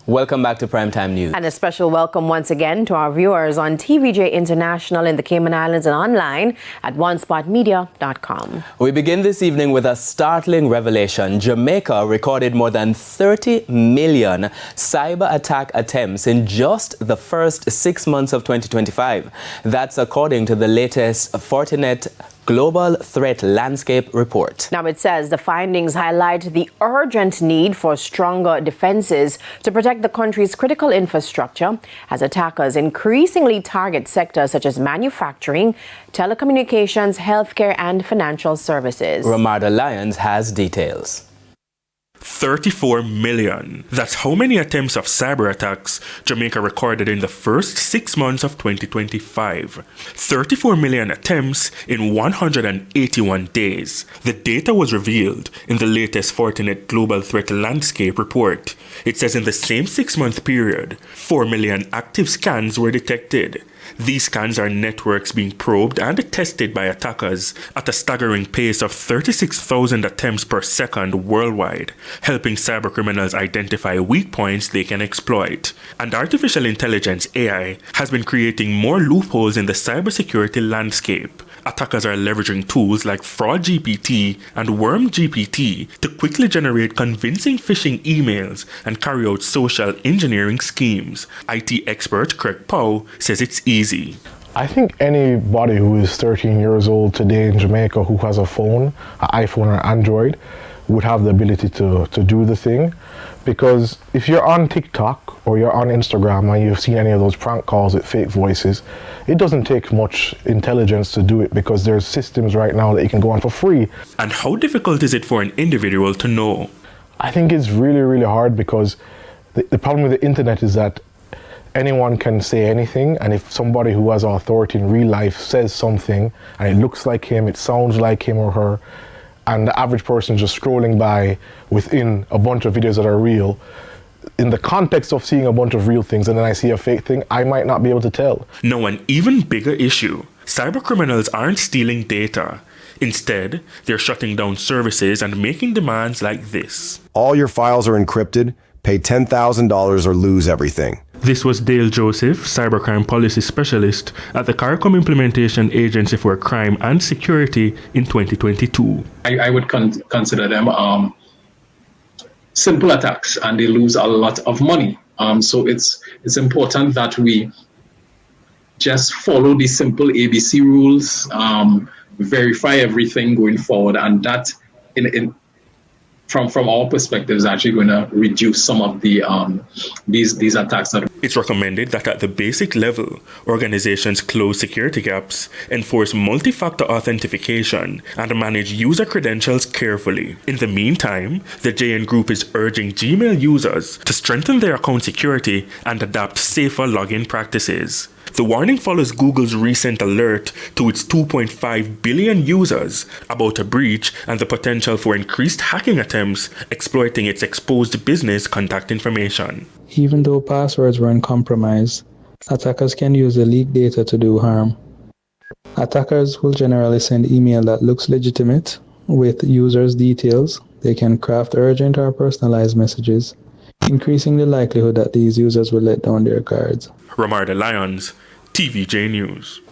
Welcome back to Primetime News. And a special welcome once again to our viewers on TVJ International in the Cayman Islands and online at onespotmedia.com. We begin this evening with a startling revelation. Jamaica recorded more than 30 million cyber attack attempts in just the first 6 months of 2025. That's according to the latest Fortinet Global Threat Landscape Report. Now it says the findings highlight the urgent need for stronger defenses to protect the country's critical infrastructure as attackers increasingly target sectors such as manufacturing, telecommunications, healthcare, and financial services. Ramarda Lyons has details. 34 million. That's how many attempts of cyber attacks Jamaica recorded in the first 6 months of 2025. 34 million attempts in 181 days. The data was revealed in the latest Fortinet Global Threat Landscape Report. It says in the same 6-month period, 4 million active scans were detected. These scans are networks being probed and tested by attackers at a staggering pace of 36,000 attempts per second worldwide, helping cybercriminals identify weak points they can exploit. And artificial intelligence (AI) has been creating more loopholes in the cybersecurity landscape. Attackers are leveraging tools like FraudGPT and WormGPT to quickly generate convincing phishing emails and carry out social engineering schemes. IT expert Craig Powell says it's easy. I think anybody who is 13 years old today in Jamaica who has a phone, an iPhone or Android, would have the ability to do the thing. Because if you're on TikTok or you're on Instagram and you've seen any of those prank calls with fake voices, it doesn't take much intelligence to do it because there's systems right now that you can go on for free. And how difficult is it for an individual to know? I think it's really, really hard because the problem with the internet is that anyone can say anything, and if somebody who has authority in real life says something and it looks like him, it sounds like him or her, and the average person just scrolling by within a bunch of videos that are real, in the context of seeing a bunch of real things and then I see a fake thing, I might not be able to tell. Now, an even bigger issue. Cybercriminals aren't stealing data. Instead, they're shutting down services and making demands like this. All your files are encrypted, pay $10,000 or lose everything. This was Dale Joseph, Cybercrime Policy Specialist at the CARICOM Implementation Agency for Crime and Security in 2022. I would consider them simple attacks, and they lose a lot of money. So it's important that we just follow the simple ABC rules, verify everything going forward, and that from our perspective is actually going to reduce some of the these attacks. It's recommended that at the basic level, organizations close security gaps, enforce multi-factor authentication, and manage user credentials carefully. In the meantime, the JN Group is urging Gmail users to strengthen their account security and adopt safer login practices. The warning follows Google's recent alert to its 2.5 billion users about a breach and the potential for increased hacking attempts exploiting its exposed business contact information. Even though passwords weren't compromised, attackers can use the leaked data to do harm. Attackers will generally send email that looks legitimate with users' details. They can craft urgent or personalized messages, increasing the likelihood that these users will let down their guards. Ramarda Lyons, TVJ News.